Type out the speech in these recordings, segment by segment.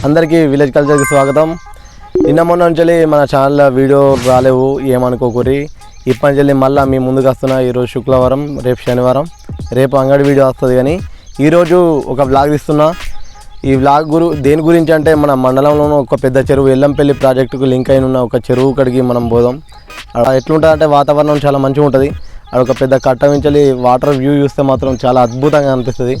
అందరికీ విలేజ్ కల్చర్కి స్వాగతం. నిన్న మొన్న నుంచి మన ఛానల్లో వీడియో రాలేవు, ఏమనుకోకూరి. ఇప్పటి నుంచి మళ్ళీ మీ ముందుకు వస్తున్నా. ఈరోజు శుక్రవారం, రేపు శనివారం, రేపు అంగడి వీడియో వస్తుంది. కానీ ఈరోజు ఒక వ్లాగ్ తీస్తున్నా. ఈ వ్లాగ్ దేని గురించి అంటే మన మండలంలోనూ ఒక పెద్ద చెరువు ఎల్లంపల్లి ప్రాజెక్టుకు లింక్ అయిన ఉన్న ఒక చెరువు కడిగి మనం పోదాం. ఎట్లుంటుంది అంటే వాతావరణం చాలా మంచిగా ఉంటుంది. అదొక పెద్ద కట్టవించాలి, వాటర్ వ్యూ చూస్తే మాత్రం చాలా అద్భుతంగా అనిపిస్తుంది.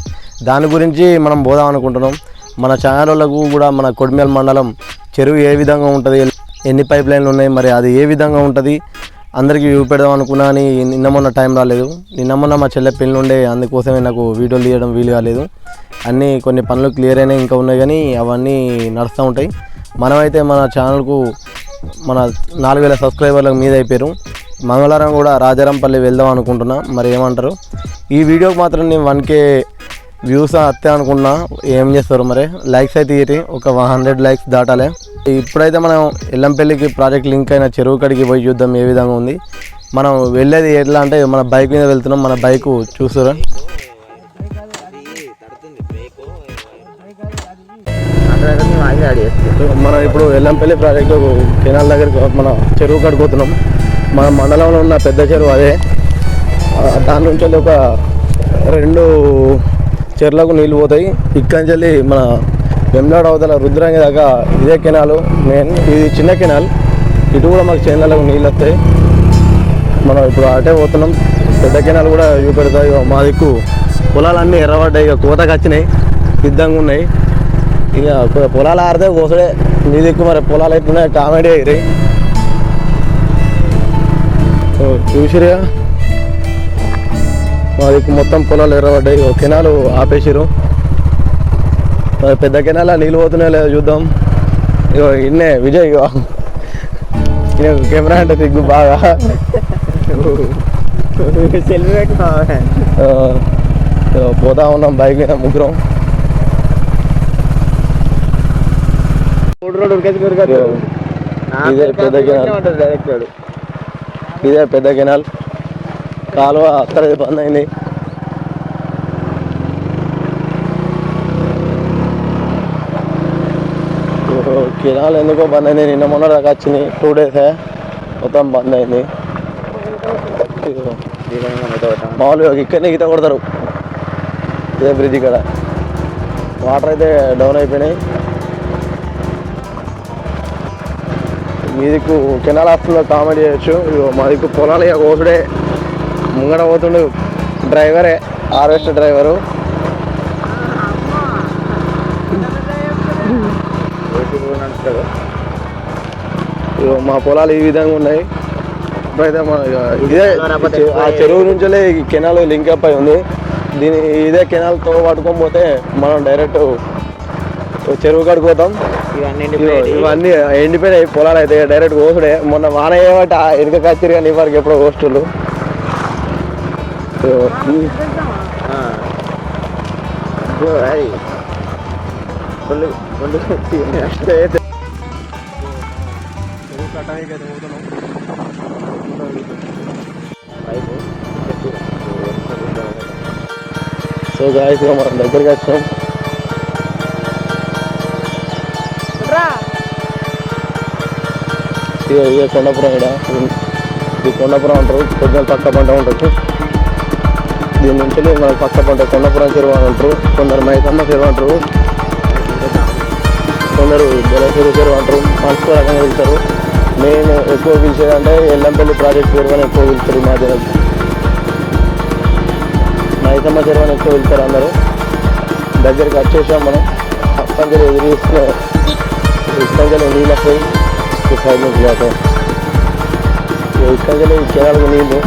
దాని గురించి మనం పోదాం అనుకుంటున్నాం. మన ఛానళ్ళకు కూడా మన కొడిమేల్ మండలం చెరువు ఏ విధంగా ఉంటుంది, ఎన్ని పైప్ లైన్లు ఉన్నాయి, మరి అది ఏ విధంగా ఉంటుంది అందరికీ చూపెడదాం అనుకున్నా. అని నిన్న మొన్న టైం రాలేదు. నిన్న మొన్న మా చెల్లె పెళ్ళి ఉండే, అందుకోసమే నాకు వీడియోలు తీయడం వీలు కాలేదు. అన్నీ కొన్ని పనులు క్లియర్ అయినాయి, ఇంకా ఉన్నాయి, కానీ అవన్నీ నడుస్తూ ఉంటాయి. మనమైతే మన ఛానల్కు మన 4000 సబ్స్క్రైబర్లకు మీద అయిపోయారు. మంగళవారం కూడా రాజారంపల్లి వెళ్దాం అనుకుంటున్నా. మరి ఏమంటారు? ఈ వీడియోకి మాత్రం నేను 1K వ్యూస్ వస్తే అనుకున్నా. ఏం చేస్తారు మరి? లైక్స్ అయితే ఇయ్యి, ఒక 100 లైక్స్ దాటాలి. ఇప్పుడైతే మనం ఎల్లంపల్లికి ప్రాజెక్ట్ లింక్ అయిన చెరువు కడికి పోయి చూద్దాం ఏ విధంగా ఉంది. మనం వెళ్ళేది ఎట్లా అంటే మన బైక్ మీద వెళ్తున్నాం. మన బైక్ చూసారా, మనం ఇప్పుడు ఎల్లంపల్లి ప్రాజెక్టు కెనాల్ దగ్గరికి మన చెరువు కడుకుతున్నాం. మన మండలంలో ఉన్న పెద్ద చెరువు అదే. దాని నుంచి ఒక 2 చెర్లకు నీళ్ళు పోతాయి. ఇక్కడి నుంచి మన వెమ్లాడ అవతల రుద్రంగి దాకా ఇదే కెనాలు మెయిన్. ఇది చిన్న కెనాల్. ఇటు కూడా మాకు చేనులకు నీళ్ళు వస్తాయి. మనం ఇప్పుడు అటే పోతున్నాం. పెద్ద కెనాల్ కూడా చూపెడతాయి. మా దిక్కు పొలాలన్నీ ఎర్రబడ్డాయి, ఇక కోతకు వచ్చినాయి, సిద్ధంగా ఉన్నాయి. ఇక పొలాలు ఆడితే కోసడే. మీ దిక్కు మరి పొలాలు ఎట్లున్నాయి కామెడీ అయ్యి చూసిరా. మా దిక్కు మొత్తం పొలాలు ఎర్రబడ్డాయి. కెనాలు ఆపేసిరు. పెద్ద కెనాల నీళ్ళు పోతున్నాయో లేదో చూద్దాం. ఇగో ఇన్నే విజయ్, ఇగో కెమెరా అంటే సిగ్గు బాగా. పోతా ఉన్నాం బైక్ మీద ముగ్గురం. ఇదే పెద్ద కెనాల్, ఇదే పెద్ద కెనాల్. కాలువ అక్కడ బంద్ అయింది. కెనాల్ ఎందుకో బంద్ అయింది. నిన్న మొన్న దాకా వచ్చింది, 2 డేసే మొత్తం బంద్ అయింది. మామూలుగా ఇక్కడనే ఈత కొడతారు. ఇదే బ్రిడ్జ్ ఇక్కడ. వాటర్ అయితే డౌన్ అయిపోయినాయి. మీ దిక్కు కెనాల్ వస్తుందో కామెడీ చేయొచ్చు. మా దిక్కు పొలాలు ఇక కోసుడే. ముంగడ పోతుండు డ్రైవరే, హార్వెస్టర్ డ్రైవరు. మా పొలాలు ఈ విధంగా ఉన్నాయి. ఇప్పుడైతే మన ఇదే ఆ చెరువు నుంచే కెనాల్ లింక్ అప్ అయి ఉంది. ఇదే కెనాల్తో పట్టుకొని పోతే మనం డైరెక్ట్ చెరువు కడుకోతాం. ఇవన్నీ ఎండిపోయినాయి పొలాలు అయితే డైరెక్ట్ కోసుడే. మొన్న వాన ఏమంటే ఎనుక కచ్చిరు, కానీ ఇవరకు ఎప్పుడో కోస్టులు. సో గాయ్స్, మనం దగ్గరికి వచ్చాం. ఇదే కొండపురం. ఇది కొండపురం అంటారు. కొంచెం పక్క పంట ఉంటుంది. దీని నుంచి మనకు పక్క పంట కొండపురం చెరువు అని అంటారు. కొందరు మైసమ్మ చెరువు అంటారు, కొందరు బెలసూరు చెరువు అంటారు. మనసు రకంగా పిలుస్తారు. మెయిన్ ఎక్కువ పిలిచేది అంటే ఎల్లంపల్లి ప్రాజెక్ట్ చెరువు అని ఎక్కువ పిలుస్తారు. మా జనం మైసమ్మ చెరువు అని ఎక్కువ పిలుస్తారు అందరూ. దగ్గరికి వచ్చేసాం మనం. అప్పంజలు ఎదురు చూస్తున్న ఇప్పంజలు నీళ్ళు వస్తాయి. సైడ్ నుంచి లేక ఇప్పంజలు కెనాలకు నీళ్ళు.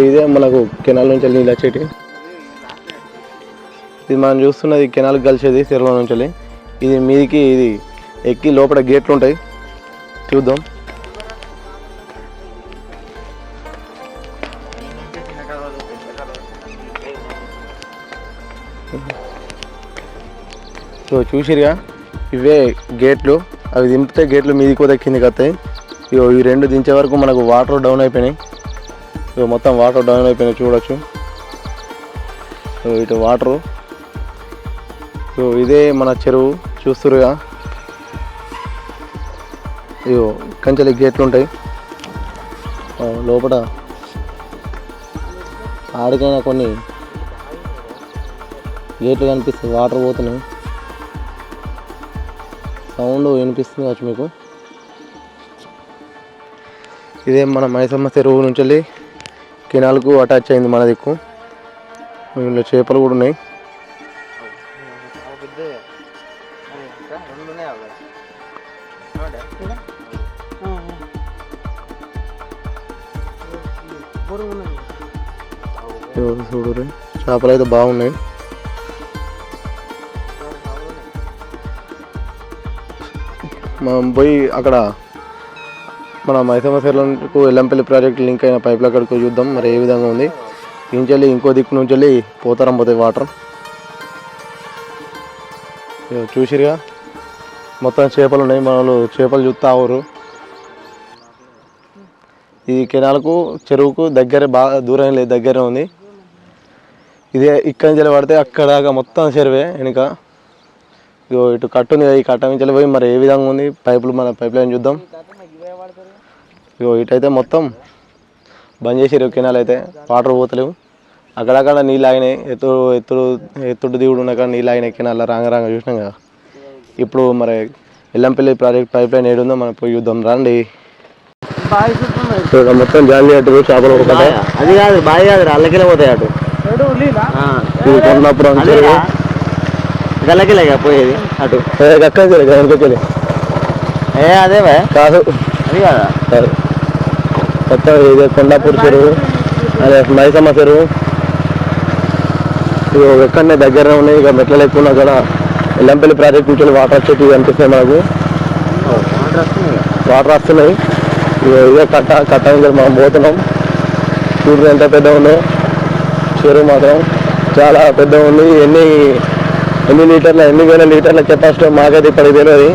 ఇదే మనకు కెనాల్ నుంచి నీళ్ళు వచ్చేటి. ఇది మనం చూస్తున్నది కెనాల్కి కలిసేది చెరువు నుంచి. ఇది మీదికి ఇది ఎక్కి లోపల గేట్లు ఉంటాయి, చూద్దాం. సో చూసిరుగా, ఇవే గేట్లు. అవి దింపితే గేట్లు మీదికి పోతే కిందికి వస్తాయి. ఇగో ఈ రెండు దించే వరకు మనకు వాటర్ డౌన్ అయిపోయినాయి. ఇగో మొత్తం వాటర్ డౌన్ అయిపోయినాయి చూడొచ్చు. ఇటు వాటరు. ఇదే మన చెరువు చూస్తురుగా. ఇగో కంచెలు గేట్లు ఉంటాయి లోపల. ఆడికైనా కొన్ని గేట్లు కనిపిస్తాయి, వాటర్ పోతున్నాయి. సౌండ్ వినిపిస్తుంది కావచ్చు మీకు. ఇదే మన మైసమ్మ చెరువు నుంచి వెళ్ళి కెనాల్కు అటాచ్ అయింది మన దిక్కు. ఇందులో చేపలు కూడా ఉన్నాయి. చూడు చేపలు అయితే బాగున్నాయి. మనం పోయి అక్కడ మన మైసమ్మ చెరువుకు ఎల్లంపల్లి ప్రాజెక్ట్ లింక్ అయిన పైపుల కాడికి చూద్దాం మరి ఏ విధంగా ఉంది. ఇంచెల్లి ఇంకో దిక్కు నుంచి వెళ్ళి పోతారం పోతాయి వాటర్. చూసిరుగా మొత్తం చేపలు ఉన్నాయి. మనలు చేపలు చూస్తా ఆవురు. ఈ కెనాల్కు చెరువుకు దగ్గర బాగా దూరం లేదు, దగ్గర ఉంది. ఇదే ఇక్కడి నుంచి పడితే అక్కడ దాకా మొత్తం చెరువే వెనుక. ఇగో ఇటు కట్టు ఉంది, ఈ కట్ట నుంచి పోయి మరి ఏ విధంగా ఉంది పైపులు, మన పైప్ లైన్ చూద్దాం. ఇగో ఇటైతే మొత్తం బంద్ చేసిరు కెనాల్ అయితే, వాటర్ పోతలేవు. అక్కడక్కడ నీళ్ళు ఆగినాయి, ఎత్తుడు దిగుడు ఉన్న కాడ నీళ్ళు ఆగినాయి కెనాల్లో రాంగ చూసినాం కదా. ఇప్పుడు మరి ఎల్లంపల్లి ప్రాజెక్ట్ పైప్ లైన్ ఏడుందో మనం పోయి చూద్దాం రండి. మొత్తం జాలి అటు చేపలు అది కాదు బావి కాదు, అల్లకిలే పోతాయి అటు. ఇది కొన్నప్పుడు గల్లకిలే పోయేది అటు వెనకొచ్చేది. అదే కాదు, అది కాదు మొత్తం ఇది కొండాపూర్ చెరువు, అదే మైసమ్మ చెరువు. ఇక ఎక్కడనే దగ్గరనే ఉన్నాయి. ఇక మెట్ల ఎక్కువ అక్కడ ఎల్లంపల్లి ప్రాజెక్ట్ నుంచి వాటర్ వచ్చేవి కనిపిస్తాయి మనకు. వాటర్ వస్తున్నాయి. ఇదే కట్ట మనం పోతున్నాం. చూడు ఎంత పెద్ద ఉందో చెరువు, మాత్రం చాలా పెద్ద ఉంది. ఎన్ని వేల లీటర్ల కెపాసిటీ మాకైతే ఇప్పటికి తెలియదు.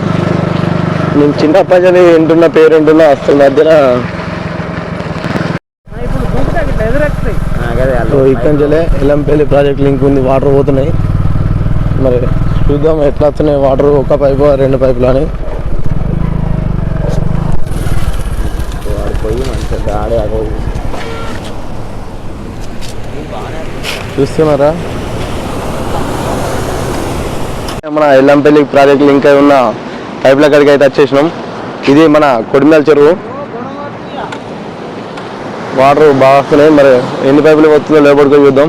నేను చిన్నప్పటి నుంచి వింటున్న పేరు వింటున్నా. అసలు మధ్యన ఇక్కడి నుంచే ఎల్లంపల్లి ప్రాజెక్ట్ లింక్ ఉంది, వాటర్ పోతున్నాయి. మరి చూద్దాం ఎట్లా వస్తున్నాయి వాటర్, ఒక పైపు రెండు పైపులు అని. చూస్తున్నారా మన ఎల్లంపల్లి ప్రాజెక్ట్ లింక్ అయి ఉన్న పైపుల కాడికి అయితే వచ్చేసినాం. ఇది మన కొడిమేల చెరువు. వాటర్ బాగా వస్తున్నాయి. మరి ఎన్ని పైపులు వస్తుందో లేబడికి చూద్దాం.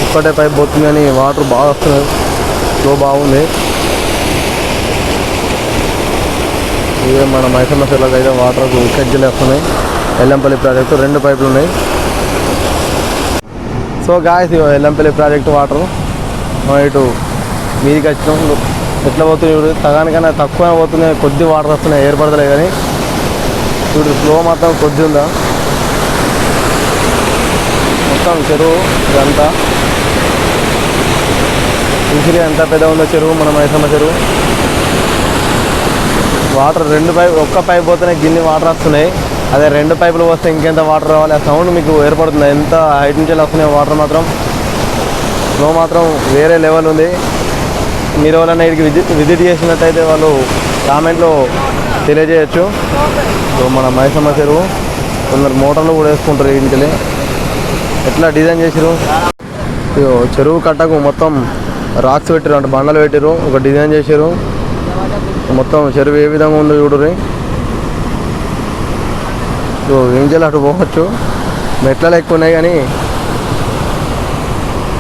ఒక్కటే పైప్ పోతుంది కానీ వాటర్ బాగా వస్తున్నాయి, ఫ్లో బాగుంది. ఇదే మన మైసమ్మ చెరువుకి అయితే వాటర్ కజ్జలు వస్తున్నాయి. ఎల్లంపల్లి ప్రాజెక్టు రెండు పైపులు ఉన్నాయి. So guys Yellampalli project water మనం ఇటు మీదికి వచ్చినాం. ఎట్లా పోతుంది చూడు, సగానికన్నా తక్కువ పోతుంది, కొద్ది వాటర్ వస్తున్నాయి, ఏర్పడతలే కానీ చూడు ఫ్లో మాత్రం కొద్ది ఉందా. మొత్తం చెరువు ఇదంతా చూసిగా ఎంత పెద్ద ఉందో చెరువు, మన మైసమ్మ చెరువు. వాటర్ ఒక్క పైప్ పోతేనే గిన్ని వాటర్ వస్తున్నాయి. అదే రెండు పైపులు వస్తే ఇంకెంత వాటర్ రావాలి. ఆ సౌండ్ మీకు ఏర్పడుతుంది, ఎంత హైట్ నుంచి వస్తున్నాయి వాటర్. మాత్రం ఫ్లో మాత్రం వేరే లెవెల్ ఉంది. మీరు ఎవరైనా ఇక్కడికి విజిట్ చేసినట్టయితే వాళ్ళు కామెంట్లో తెలియజేయచ్చు. సో మన మైసమ్మ చెరువు కొందరు మోటార్లు కూడా వేసుకుంటారు. ఇంటికి ఎట్లా డిజైన్ చేసారు. చెరువు కట్టకు మొత్తం రాక్స్ పెట్టారు, అంటే బండలు పెట్టారు, ఒక డిజైన్ చేశారు. మొత్తం చెరువు ఏ విధంగా ఉందో చూడరు. సో ఏం చేయాలి, అటు పోవచ్చు. మెట్లలు ఎక్కువ ఉన్నాయి కానీ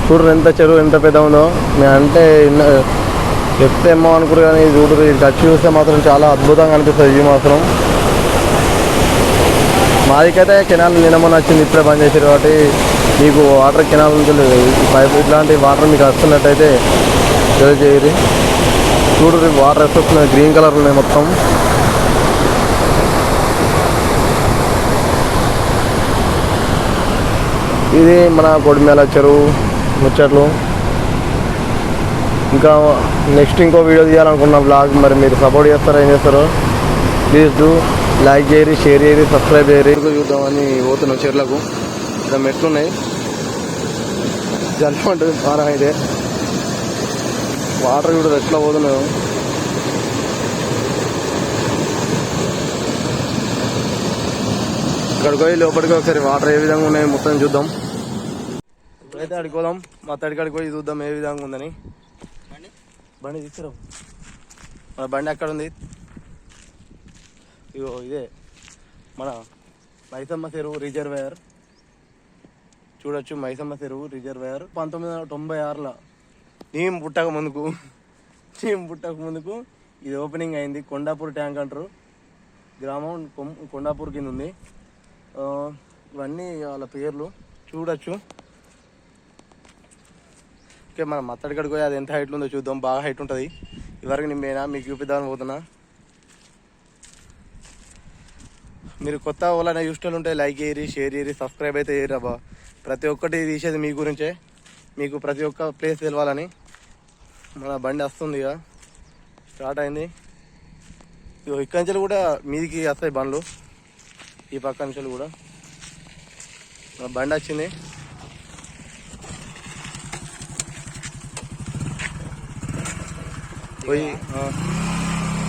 చూడరు ఎంత చెరువు ఎంత పెద్ద ఉందో. అంటే చెప్తేమో అనుకురు కానీ చూడరు. ఇది వచ్చి చూస్తే మాత్రం చాలా అద్భుతంగా అనిపిస్తుంది. ఇది మాత్రం మాదికైతే కెనాల్ నిన్నమని వచ్చింది, ఇప్పుడే బంద్ చేశారు. కాబట్టి మీకు వాటర్ కెనాల్ నుంచి పైపు ఇట్లాంటి వాటర్ మీకు వస్తున్నట్టయితే తెలియజేయరు. చూడరు వాటర్ వస్తున్నాయి, గ్రీన్ కలర్ ఉన్నాయి మొత్తం. ఇది మన కొడిమేల చెరువు ముచ్చట్లు. ఇంకా నెక్స్ట్ ఇంకో వీడియో తీయాలనుకున్న బ్లాగ్ మరి మీరు సపోర్ట్ చేస్తారో ఏం చేస్తారో ప్లీజ్ డూ లైక్ చేయరి, షేర్ చేయరి, సబ్స్క్రైబ్ చేయరి. చూద్దామని పోతున్నాం చెర్లకు. ఇక్కడ మెట్లున్నాయి, జలం ఉంటుంది బాగా. అయితే వాటర్ కూడా ఎట్లా పోతున్నాం. ఇక్కడికి పోయి లోపలికి ఒకసారి వాటర్ ఏ విధంగా ఉన్నాయి మొత్తం చూద్దాం. ఇప్పుడైతే అడుకోదాం, మా తడికాడికి పోయి చూద్దాం ఏ విధంగా ఉందని. బండి తీసుకురావు, మన బండి అక్కడ ఉంది. ఇగో ఇదే మన మైసమ్మ చెరువు రిజర్వాయర్. చూడొచ్చు, మైసమ్మ చెరువు రిజర్వాయర్ 1996లో నేను పుట్టక ముందుకు ఇది ఓపెనింగ్ అయింది. కొండాపూర్ ట్యాంక్ అంటారు, గ్రామం కొండాపూర్ కింద ఉంది. ఇవన్నీ వాళ్ళ పేర్లు చూడొచ్చు. ఓకే, మనం మత్తడికడికి పోయి అది ఎంత హైట్లో ఉందో చూద్దాం. బాగా హైట్ ఉంటుంది. ఇవరకు నేను మీకు చూపిద్దామని పోతున్నా. మీరు కొత్త వాళ్ళని చూసేటోళ్ళు ఉంటే లైక్ చేయరి, షేర్ చేయరి, సబ్స్క్రైబ్ అయితే చేయరు అబ్బా. ప్రతి ఒక్కటి తీసేది మీ గురించే, మీకు ప్రతి ఒక్క ప్లేస్ తెలవాలని. మన బండి వస్తుంది, ఇక స్టార్ట్ అయింది. ఇక్కడి నుంచి కూడా మీదికి వస్తాయి బండ్లు, ఈ పక్క నుంచి కూడా మన బండి వచ్చింది. పోయి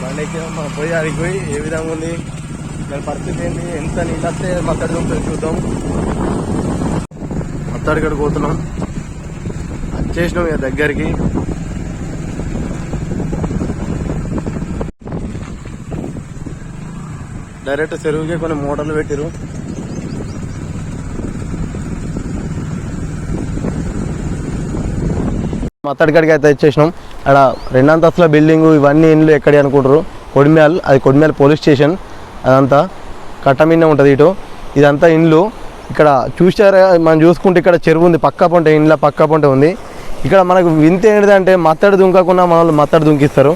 బండి ఎక్కినా, మనం పోయి అడిగి పోయి ఏ విధంగా ఉంది దాని పరిస్థితి ఏంటి, ఎంత నీళ్ళు వస్తే మత్తడి దుంపలు చూద్దాం. మత్తడికి పోతున్నాం, వచ్చేసినాం ఇక దగ్గరికి. డైరెక్ట్ చెరువుకి కొన్ని మోటార్లు పెట్టిరు. మత్తడికాడికి అయితే వచ్చేసినాం. అక్కడ 2 అంతస్తుల బిల్డింగు, ఇవన్నీ ఇండ్లు ఎక్కడి అనుకుంటారు, కొడిమ్యాల్. అది కొడిమ్యాల్ పోలీస్ స్టేషన్. అదంతా కట్టమిన్న ఉంటుంది ఇటు. ఇదంతా ఇండ్లు. ఇక్కడ చూసారా, మనం చూసుకుంటే ఇక్కడ చెరువు ఉంది, పక్క పొంట ఇండ్ల పక్క పొంట ఉంది. ఇక్కడ మనకు వింత ఏంటిదంటే మత్తడి దుంకకుండా మన వాళ్ళు మత్తడి దుంకిస్తారు.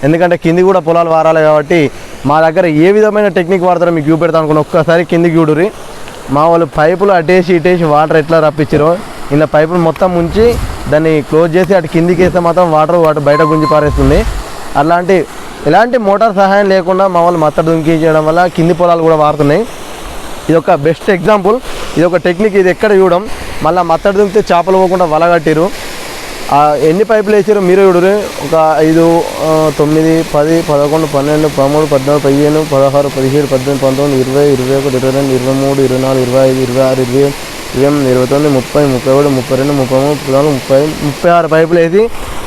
ఎందుకంటే కింది కూడా పొలాలు వారాలి కాబట్టి. మా దగ్గర ఏ విధమైన టెక్నిక్ వాడతారో మీకు చూపెడతాను అనుకున్న. ఒక్కసారి కిందికి చూడురి. మా వాళ్ళు పైపులు అటేసి ఇటేసి వాటర్ ఎట్లా రప్పించారో, ఇలా పైపులు మొత్తం ముంచి దాన్ని క్లోజ్ చేసి అటు కిందికి వేస్తే మాత్రం వాటర్ బయట గుంజి పారేస్తుంది. ఎలాంటి మోటార్ సహాయం లేకుండా మా వాళ్ళు మత్తడి దుంకించడం వల్ల కింది పొలాలు కూడా వారుతున్నాయి. ఇది ఒక బెస్ట్ ఎగ్జాంపుల్, ఇది ఒక టెక్నిక్. ఇది ఎక్కడ చూడడం. మళ్ళీ మత్తడి దుంకితే చేపలు పోకుండా వల కట్టిరు. ఎన్ని పైపులు వేసారు మీరు చూడరు. ఒక 5, 9, 10, 11, 12, 13, 14, 15, 16, 17, 18, 19, 20, 21, 22, 23, 24, 25, 26, 27, 29, 30, 31, 32, 33, 34, 36 పైపులు వేసి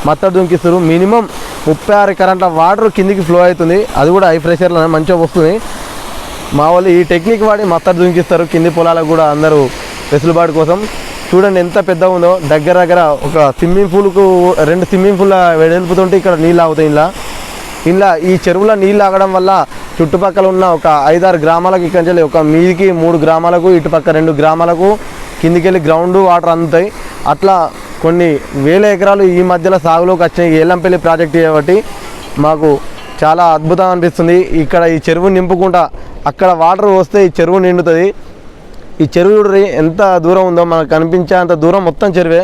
మత్తడి దుంకిస్తారు. మినిమం 36 కరెంట్ల వాటర్ కిందికి ఫ్లో అవుతుంది. అది కూడా హై ప్రెషర్లో మంచిగా వస్తుంది. మా వాళ్ళు ఈ టెక్నిక్ వాడి మత్తడి దుంకిస్తారు కింది పొలాలకు కూడా అందరూ వెసులుబాటు కోసం. చూడండి ఎంత పెద్దగా ఉందో. దగ్గర ఒక స్విమ్మింగ్ పూల్కు 2 స్విమ్మింగ్ పూల్ వెడల్పుతుంటే ఇక్కడ నీళ్ళు ఆగుతాయి. ఇలా ఈ చెరువులో నీళ్ళు ఆగడం వల్ల చుట్టుపక్కల ఉన్న ఒక 5-6 గ్రామాలకు ఇక్కడ ఒక మీదికి 3 గ్రామాలకు, ఇటుపక్క 2 గ్రామాలకు కిందికి వెళ్ళి గ్రౌండ్ వాటర్ అందుతాయి. అట్లా కొన్ని వేల ఎకరాలు ఈ మధ్యలో సాగులోకి వచ్చినాయి. ఏలంపల్లి ప్రాజెక్టు కాబట్టి మాకు చాలా అద్భుతం అనిపిస్తుంది. ఇక్కడ ఈ చెరువు నింపుకుంటా అక్కడ వాటర్ వస్తే ఈ చెరువు నిండుతుంది. ఈ చెరువు ఎంత దూరం ఉందో మనకు కనిపించేంత దూరం మొత్తం చెరువే.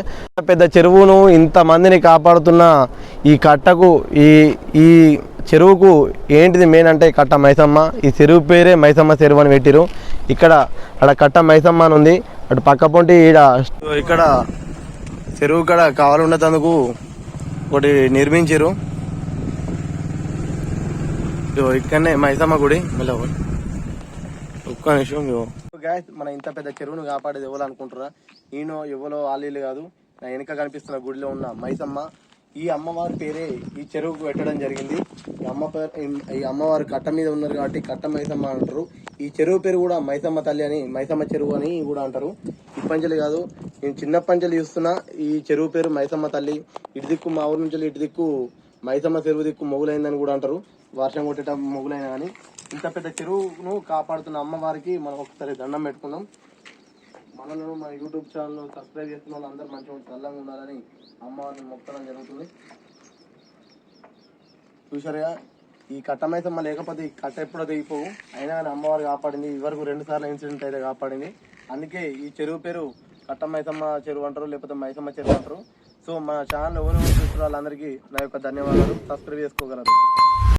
పెద్ద చెరువును ఇంతమందిని కాపాడుతున్న ఈ కట్టకు, ఈ చెరువుకు ఏంటిది మెయిన్ అంటే కట్ట మైసమ్మ. ఈ చెరువు పేరే మైసమ్మ చెరువు అని పెట్టిరు. అక్కడ కట్ట మైసమ్మ అని ఉంది. అటు పక్క పొంటి ఇక్కడ చెరువు ఇక్కడ కావాలి ఉండేందుకు ఒకటి నిర్మించారు. ఇక్కడనే మైసమ్మ గుడి. మళ్ళీ ఒక్క నిమిషం. గాయస్, మన ఇంత పెద్ద చెరువును కాపాడేది ఎవరు అనుకుంటారా? నేను ఎవరో ఆలీలు కాదు. నా వెనుక కనిపిస్తున్న గుడిలో ఉన్న మైసమ్మ. ఈ అమ్మవారి పేరే ఈ చెరువుకు పెట్టడం జరిగింది. ఈ అమ్మవారు కట్ట మీద ఉన్నారు కాబట్టి కట్ట మైసమ్మ అంటారు. ఈ చెరువు పేరు కూడా మైసమ్మ తల్లి అని, మైసమ్మ చెరువు అని కూడా అంటారు. ఈ పంచలు కాదు, నేను చిన్న పంచలు చూస్తున్నా. ఈ చెరువు పేరు మైసమ్మ తల్లి. ఇటు దిక్కు మా ఊరు నుంచి ఇటు దిక్కు మైసమ్మ చెరువు దిక్కు మొగులైందని కూడా అంటారు. వర్షం కొట్టేట మొగులైనా కానీ. ఇంత పెద్ద చెరువును కాపాడుతున్న అమ్మవారికి మనం ఒకసారి దండం పెట్టుకున్నాం. మనలో మన యూట్యూబ్ ఛానల్ సబ్స్క్రైబ్ చేస్తున్న వాళ్ళు అందరూ మంచిగా చల్లగా ఉండాలని అమ్మవారిని మొక్కడం జరుగుతుంది. చూసారుగా, ఈ కట్ట మైసమ్మ లేకపోతే ఈ కట్ట ఎప్పుడో తెగిపోవు. అయినా కానీ అమ్మవారు కాపాడింది. ఇవరకు 2 సార్లు ఇన్సిడెంట్ అయితే కాపాడింది. అందుకే ఈ చెరువు పేరు కట్ట మైసమ్మ చెరువు అంటారు, లేకపోతే మైసమ్మ చెరువు అంటారు. సో మన ఛానల్ ఎవరు చూస్తున్న వాళ్ళందరికీ నా యొక్క ధన్యవాదాలు. సబ్స్క్రైబ్ చేసుకోగలరు.